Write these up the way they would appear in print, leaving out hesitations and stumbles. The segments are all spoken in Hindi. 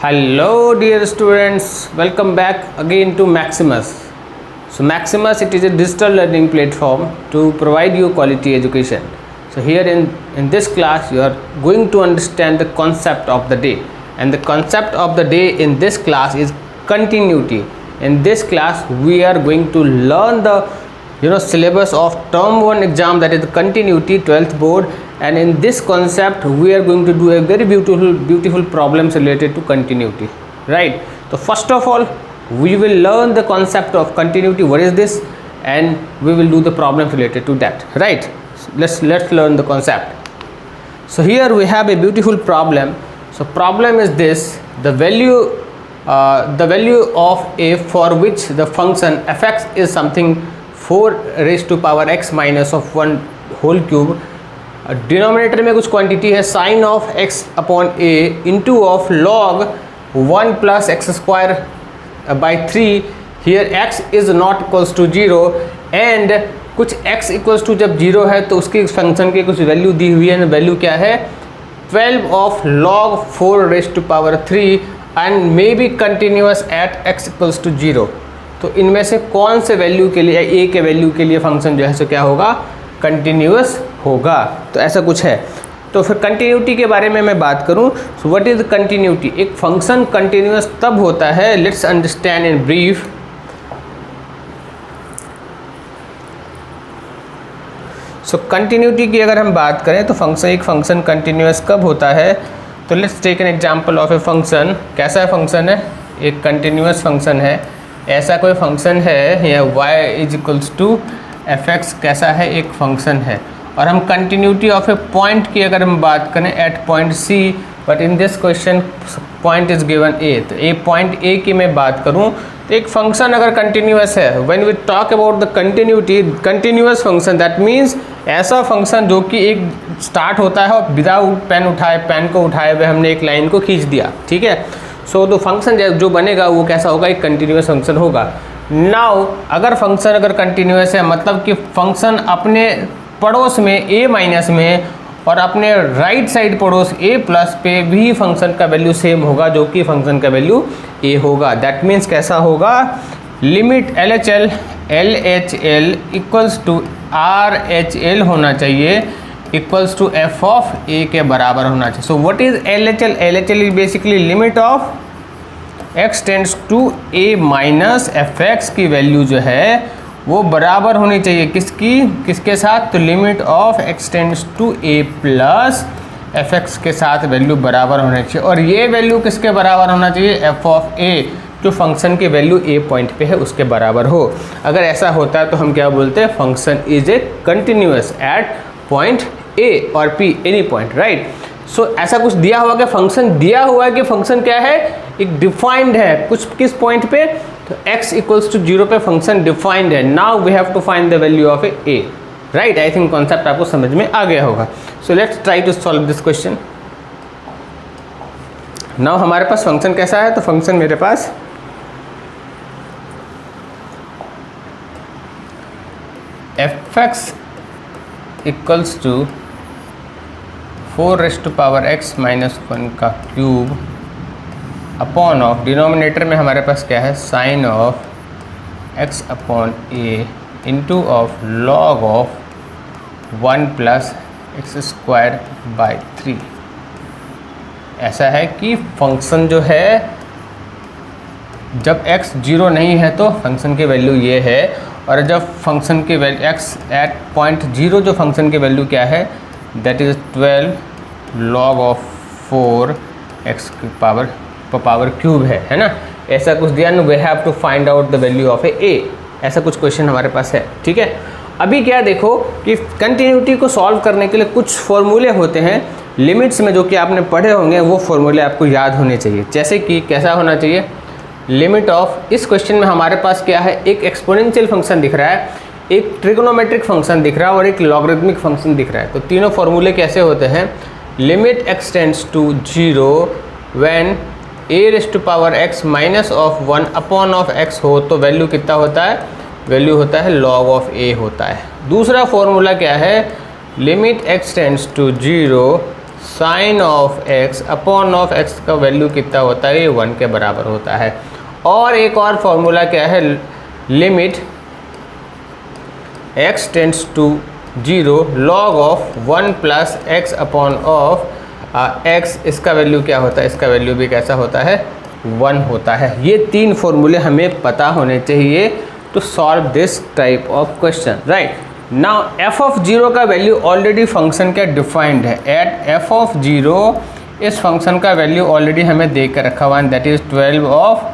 Hello dear students, welcome back again to Maximus. So Maximus, it is a digital learning platform to provide you quality education. So here in this class you are going to understand the concept of the day, and the concept of the day in this class is continuity. In this class we are going to learn the syllabus of term 1 exam, that is the continuity 12th board, and in this concept we are going to do a very beautiful problems related to continuity, right? So first of all we will learn the concept of continuity, what is this, and we will do the problems related to that, right? So let's learn the concept. So here we have a beautiful problem. So problem is this: the value of a for which the function fx is something 4 raised to power x minus of 1 whole cube. Denominator में कुछ क्वांटिटी है sine of x upon a into of log 1 plus x square by 3. Here x is not equals to 0 and कुछ x इक्वल्स टू जब 0 है तो उसकी फंक्शन की कुछ वैल्यू दी हुई है. वैल्यू क्या है? 12 of log 4 raise to power 3 and may be continuous at x equals to 0. तो इनमें से कौन से वैल्यू के लिए, a के वैल्यू के लिए फंक्शन जो है सो क्या होगा? कंटिन्यूअस होगा. तो ऐसा कुछ है. तो फिर कंटिन्यूटी के बारे में मैं बात करूं, सो व्हाट इज कंटिन्यूटी? एक फंक्शन कंटिन्यूअस तब होता है, let's understand in brief. So continuity की अगर हम बात करें तो एक फंक्शन कंटिन्यूअस कब होता है? तो let's take an example of a function. कैसा फंक्शन है? एक कंटिन्यूअस फंक्शन है. ऐसा कोई फंक्शन है या y is equals to F x कैसा है? एक फंक्शन है. और हम कंटिन्यूटी ऑफ ए पॉइंट की अगर हम बात करें at point C, but in this question point is given A. तो ए पॉइंट ए की मैं बात करूं तो एक फंक्शन अगर कंटिन्यूअस है, when we talk about the continuity continuous function, that means ऐसा फंक्शन जो कि एक स्टार्ट होता है और विदाउट पेन को उठाए हुए हमने एक लाइन को खींच दिया, ठीक है. सो तो फंक्शन जो बनेगा वो कैसा होगा? एक कंटिन्यूअस फंक्शन होगा. नाउ अगर फंक्शन अगर कंटिन्यूअस है, मतलब कि फंक्शन अपने पड़ोस में a माइनस में और अपने राइट साइड पड़ोस a प्लस पे भी फंक्शन का वैल्यू सेम होगा, जो कि फंक्शन का वैल्यू a होगा. दैट मीन्स कैसा होगा? Limit L H L equals to R H L होना चाहिए, equals to F of A के बराबर होना चाहिए. So what is L H L? L H L is basically limit of x tends to a minus F x की वैल्यू जो है वो बराबर होनी चाहिए किसके साथ? तो limit of x tends to a plus F x के साथ वैल्यू बराबर होनी चाहिए. और ये वैल्यू किसके बराबर होना चाहिए? एफ ऑफ a, जो फंक्शन की वैल्यू a पॉइंट पे है उसके बराबर हो. अगर ऐसा होता है तो हम क्या बोलते हैं? Function is a continuous at point a और p, एनी पॉइंट, राइट. सो ऐसा कुछ दिया हुआ कि फंक्शन दिया हुआ है कि फंक्शन क्या है? एक डिफाइंड है कुछ किस पॉइंट पे? तो x इक्वल्स टू 0 पे फंक्शन डिफाइंड है. Now we have to find the value of a, right. I think concept आपको समझ में आ गया होगा. So let's try to solve this question. Now हमारे पास फंक्शन कैसा है? तो फंक्शन मेरे पास F X equals to 4 raise to power x minus 1 का क्यूब अपॉन ऑफ डिनोमिनेटर में हमारे पास क्या है? Sine of x upon a into of log of 1 plus x square by 3. ऐसा है कि फंक्शन जो है जब x 0 नहीं है तो फंक्शन की वैल्यू ये है, और जब फंक्शन की वैल्यू x एट पॉइंट 0 जो फंक्शन की वैल्यू क्या है? That is 12 log of 4 X की पावर क्यूब है ना. ऐसा कुछ दिया ना. We have to find out the value of A. ऐसा कुछ क्वेश्चन हमारे पास है, ठीक है. अभी क्या देखो कि कंटिन्यूटी को सॉल्व करने के लिए कुछ फॉर्मूले होते हैं लिमिट्स में, जो कि आपने पढ़े होंगे. वो फॉर्मूले आपको याद होने चाहिए. जैसे कि कैसा होना चाहिए? लिमिट ऑफ, इस क्वेश्चन में हमारे पास क्या है? एक एक्सपोनेंशियल फंक्शन दिख रहा है, एक ट्रिग्नोमेट्रिक फंक्शन दिख रहा है और एक लॉगरिथमिक फंक्शन दिख रहा है. तो तीनों फॉर्मूले कैसे होते हैं? Limit x tends to 0 when a raise to power x minus of 1 upon of x हो, तो वैल्यू कितना होता है? वैल्यू होता है लॉग ऑफ a होता है. दूसरा फॉर्मूला क्या है? Limit x tends to 0 sine of x upon of x का वैल्यू कितना होता है, ये 1 के बराबर होता है। और एक और फॉर्मूला क्या है, limit x tends to 0 log of 1 plus x upon of x, इसका वैल्यू क्या होता है, इसका वैल्यू भी कैसा होता है, 1 होता है। ये 3 फॉर्मूले हमें पता होने चाहिए to solve this type of question, right. Now f of 0 का वैल्यू ऑलरेडी फंक्शन का डिफाइंड है। एट f ऑफ 0 इस फंक्शन का वैल्यू ऑलरेडी हमें दे कर रखा हुआ है, that is 12 of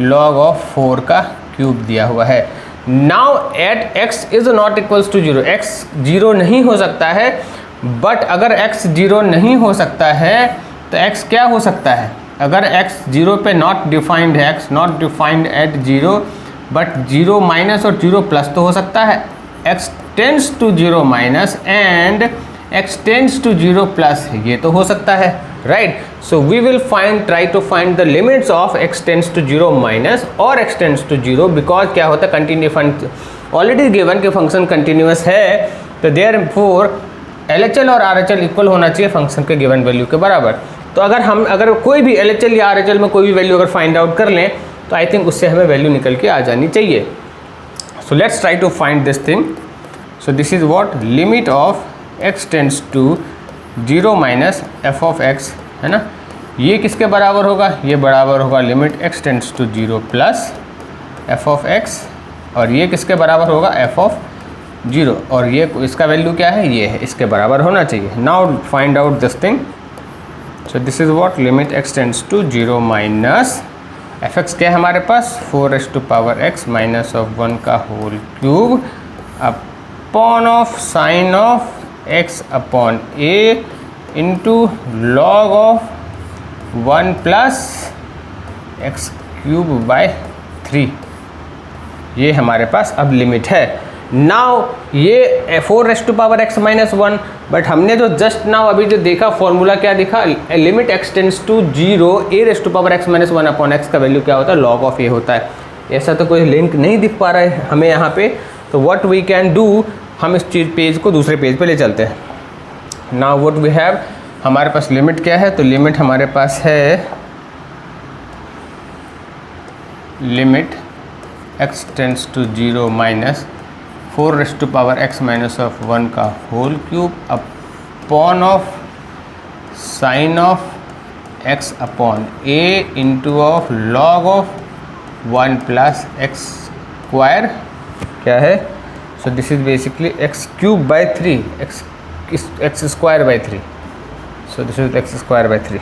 log of 4 का क्यूब दिया हुआ है। Now at x is not equals to 0, x 0 नहीं हो सकता है, बट अगर x 0 नहीं हो सकता है तो x क्या हो सकता है, अगर x 0 पे नॉट डिफाइंड है, x not defined at 0, but 0 minus और 0 प्लस तो हो सकता है। x tends to 0 minus and x tends to 0 plus, ये तो हो सकता है, right. So we will try to find the limits of x tends to 0 minus और x टेंड्स टू 0, बिकॉज क्या होता है, कंटिन्यू ऑलरेडी गिवन के फंक्शन कंटिन्यूअस है, तो देयरफॉर LHL और RHL इक्वल होना चाहिए फंक्शन के गिवन वैल्यू के बराबर। तो अगर कोई भी LHL या RHL में कोई भी वैल्यू अगर फाइंड आउट कर लें तो आई थिंक उससे हमें वैल्यू निकल के आ जानी चाहिए। So let's try to find this thing. So this is what, limit of x tends to 0 minus f of x, है ना। ये किसके बराबर होगा, ये बराबर होगा limit x tends to 0 plus f of x, और ये किसके बराबर होगा, f ऑफ 0, और ये इसका वैल्यू क्या है, ये है, इसके बराबर होना चाहिए। Now find out this thing. So this is what, limit x tends to 0 minus fx क्या है हमारे पास, 4x माइनस ऑफ 1 का whole cube upon of sine of x upon a into log of 1 plus x cube by 3, ये हमारे पास अब लिमिट है। नाउ ये 4x माइनस 1, बट हमने जो जस्ट नाउ अभी जो देखा फॉर्मूला क्या दिखा, limit x tends to 0 a x minus 1 upon x का वैल्यू क्या होता है, लॉग ऑफ a होता है। ऐसा तो कोई लिंक नहीं दिख पा रहा है हमें यहाँ पे, तो व्हाट वी कैन डू, हम इस चीज़ पेज को दूसरे पेज पे ले चलते हैं। नाउ व्हाट वी हैव, हमारे पास लिमिट क्या है, तो लिमिट हमारे पास है limit x tends to 0 minus 4x minus of 1 का whole cube upon of sine of x upon a into of log of 1 plus x square क्या है, so this is basically x cube by 3, x square by 3, so this is x square by 3,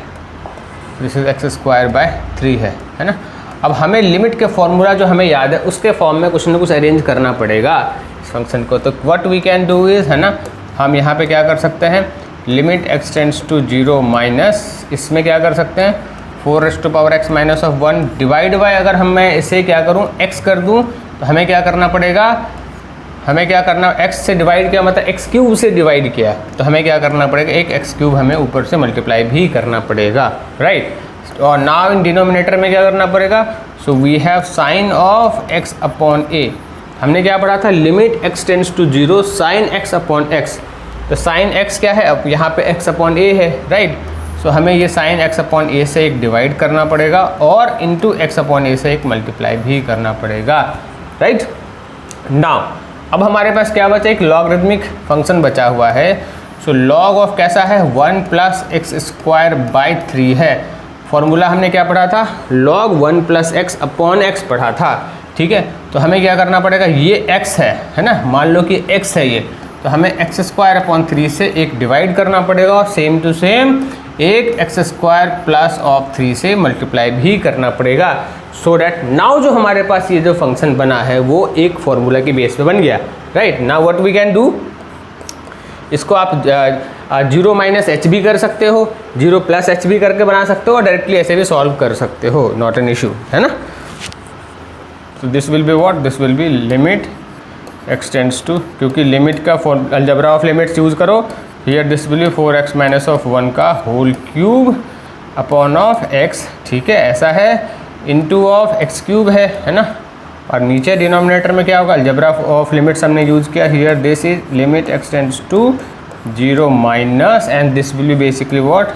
this is x square by 3 है ना। अब हमें लिमिट के फॉर्मूला जो हमें याद है उसके फॉर्म में कुछ ना कुछ अरेंज करना पड़ेगा इस फंक्शन को। तो what we can do is, है ना, हम यहाँ पे क्या कर सकते हैं, limit x tends to 0 minus, इसमें क्या कर सकते हैं, 4x minus of 1 divide by, अगर मैं इसे क्या करूँ x कर दूँ तो हमें क्या करना पड़ेगा, हमें क्या करना, x से डिवाइड किया मतलब x क्यूब से डिवाइड किया, तो हमें क्या करना पड़ेगा, एक x क्यूब हमें ऊपर से मल्टीप्लाई भी करना पड़ेगा, राइट। और नाउ इन डिनोमिनेटर में क्या करना पड़ेगा, so we have sine of x upon a, हमने क्या पढ़ा था, limit x tends to 0 sine x upon x, तो साइन x क्या है, अब यहाँ पे x अपॉन a है, राइट। सो हमें ये साइन x अपॉन a से एक डिवाइड करना पड़ेगा और इंटू x अपॉन a से एक मल्टीप्लाई भी करना पड़ेगा, राइट। नाउ अब हमारे पास क्या बचा, एक लॉगरिथमिक फंक्शन बचा हुआ है। सो लॉग ऑफ कैसा है, 1 प्लस एक्स स्क्वायर बाई 3 है। फॉर्मूला हमने क्या पढ़ा था, log 1 plus x upon x पढ़ा था, ठीक है। तो हमें क्या करना पड़ेगा, ये x है ना, मान लो कि x है ये, तो हमें एक्स स्क्वायर अपॉन 3 से एक डिवाइड करना पड़ेगा और सेम टू सेम एक एक्स स्क्वायर प्लस ऑफ 3 से मल्टीप्लाई भी करना पड़ेगा, सो डैट नाउ जो हमारे पास ये जो फंक्शन बना है वो एक फॉर्मूला के बेस पे बन गया, right. Now what we can do, इसको आप 0 माइनस एच भी कर सकते हो, 0 प्लस एच भी करके बना सकते हो और डायरेक्टली ऐसे भी सॉल्व कर सकते हो, नॉट एन इशू, है ना। तो this will be what, this will be limit x tends to, क्योंकि लिमिट का अलजेब्रा ऑफ लिमिट्स यूज़ करो, here this will be 4x minus of 1 का whole cube upon of x, ठीक है, ऐसा है, इंटू ऑफ x क्यूब है ना। और नीचे डिनोमिनेटर में क्या होगा, अलजेब्रा ऑफ लिमिट्स हमने यूज़ किया, here this is limit x tends to 0 minus and this will be basically what,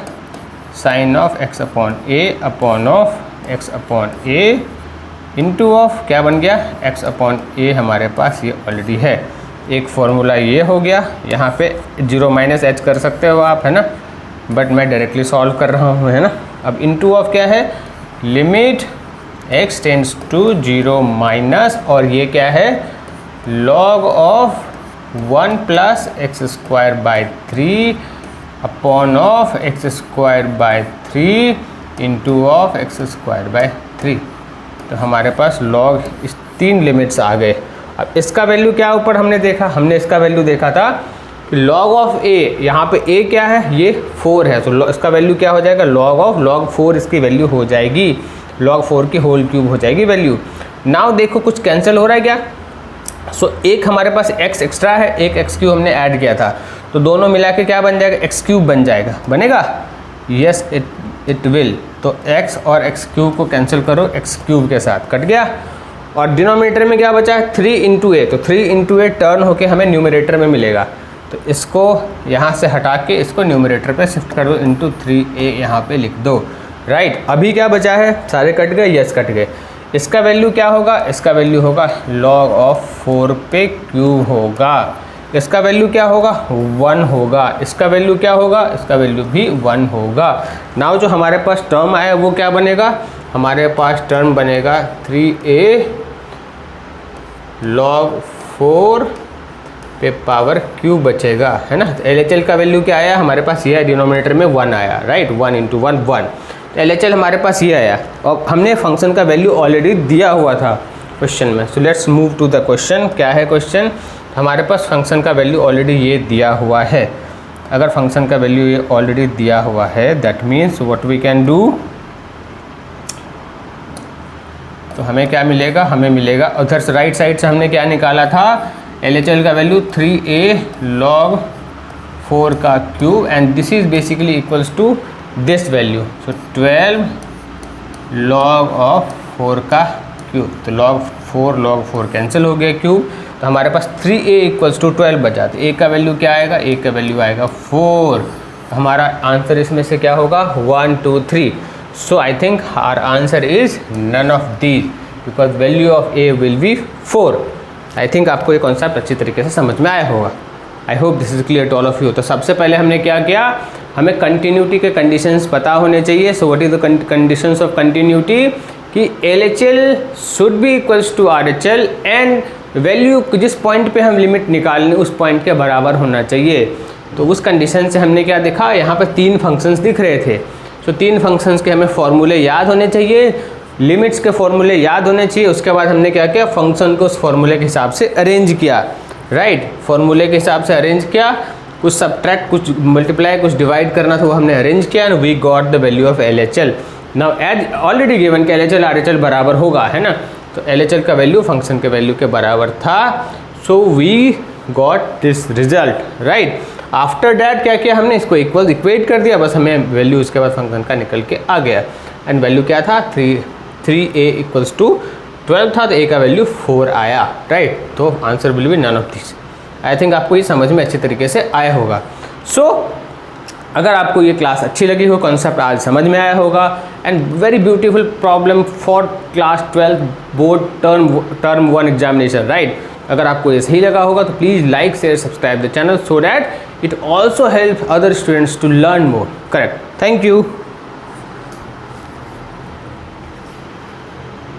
sine of x upon of x upon a into of क्या बन गया, x अपॉन a हमारे पास ये ऑलरेडी है। एक फॉर्मूला ये हो गया, यहाँ पे 0 माइनस h कर सकते हो आप, है ना, बट मैं डायरेक्टली सॉल्व कर रहा हूँ, है ना। अब इंटू ऑफ क्या है, limit x tends to 0 minus, और ये क्या है, log of 1 plus x square by 3 upon of x square by 3 into of x square by 3। तो हमारे पास log इस 3 लिमिट्स आ गए। अब इसका वैल्यू क्या ऊपर हमने देखा, हमने इसका वैल्यू देखा था कि log ऑफ a, यहाँ पे a क्या है, ये 4 है, तो इसका वैल्यू क्या हो जाएगा, log 4 इसकी वैल्यू हो जाएगी, log 4 की होल क्यूब हो जाएगी वैल्यू। नाउ देखो कुछ कैंसिल हो रहा है क्या, एक हमारे पास x एक्स्ट्रा है, एक एक्स क्यूब हमने ऐड किया था, तो दोनों मिला के क्या बन जाएगा, एक्स क्यूब बन जाएगा, बनेगा, यस इट विल। तो x और एक्स क्यूब को कैंसिल करो एक्स क्यूब के साथ, कट गया। और डिनोमिनेटर में क्या बचा है, 3 इंटू ए, तो 3 इंटू ए टर्न होके हमें न्यूमरेटर में मिलेगा, तो इसको यहाँ से हटा के इसको न्यूमरेटर पे शिफ्ट कर दो, इंटू 3a यहाँ पे लिख दो, राइट। अभी क्या बचा है, सारे कट गए, यस कट गए। इसका वैल्यू क्या होगा, इसका वैल्यू होगा log ऑफ 4 पे क्यूब होगा, इसका वैल्यू क्या होगा, 1 होगा, इसका वैल्यू क्या होगा, इसका वैल्यू भी 1 होगा। नाउ जो हमारे पास टर्म आया वो क्या बनेगा, हमारे पास टर्म बनेगा 3a log 4 पे पावर क्यूब बचेगा, है ना। तो LHL का वैल्यू क्या आया, हमारे पास ये है, डिनोमिनेटर में 1 आया, राइट, 1 इंटू 1 1, तो LHL हमारे पास ये आया। और हमने फंक्शन का वैल्यू ऑलरेडी दिया हुआ था क्वेश्चन में, so let's move to the question. क्या है क्वेश्चन, हमारे पास फंक्शन का वैल्यू ऑलरेडी ये दिया हुआ है। अगर फंक्शन का वैल्यू ये ऑलरेडी दिया हुआ है, that means what we can do, तो हमें क्या मिलेगा, हमें मिलेगा उधर से राइट साइड से हमने क्या निकाला था, LHL का वैल्यू 3a log 4 का cube, and this is basically equals to this value, so 12 log of 4 का क्यूब। तो log 4 कैंसिल हो गया क्यूब, तो हमारे पास 3a इक्वल्स टू 12 बचा। तो a का वैल्यू क्या आएगा, a का वैल्यू आएगा 4। तो हमारा आंसर इसमें से क्या होगा, 1 2 3। So I think our answer is none of these, because value of a will be 4। I think आपको ये कॉन्सेप्ट अच्छी तरीके से समझ में आया होगा। I hope this is clear to all of you. तो सबसे पहले हमने क्या किया, हमें कंटिन्यूटी के कंडीशंस पता होने चाहिए। So what is the conditions of continuity, कि LHL should be equals to RHL and value जिस पॉइंट पे हम लिमिट निकालने उस पॉइंट के बराबर होना चाहिए। तो उस कंडीशन से हमने क्या देखा, यहाँ पे 3 फंक्शंस दिख रहे थे। सो 3 फंक्शंस के हमें फॉर्मूले याद होने चाहिए, लिमिट्स के फॉर्मूले याद होने चाहिए। उसके बाद हमने क्या किया, फंक्शन को उस फॉर्मूले के हिसाब से अरेंज किया, राइट, फॉर्मूले के हिसाब से अरेंज किया, कुछ सब्ट्रैक्ट, कुछ मल्टीप्लाई, कुछ डिवाइड करना था वो हमने अरेंज किया, and we got the value of LHL। Now as already given कि LHL RHL बराबर होगा, है ना, तो LHL का वैल्यू फंक्शन के वैल्यू के बराबर था, so we got this result, right. After that क्या किया हमने, इसको इक्वेट कर दिया, बस हमें वैल्यू इसके बाद फंक्शन का निकल के आ गया, एंड वैल्यू क्या था, 3a इक्वल्स टू 12 था, तो a का वैल्यू 4 आया, राइट। तो answer will be none of this. I think आपको ये समझ में अच्छी तरीके से आया होगा। सो अगर आपको ये क्लास अच्छी लगी हो, कॉन्सेप्ट आज समझ में आया होगा, and very beautiful problem for class 12 board term 1 examination, right. अगर आपको ये सही लगा होगा तो please like share subscribe the channel, so that it also help other students to learn more, correct. Thank you.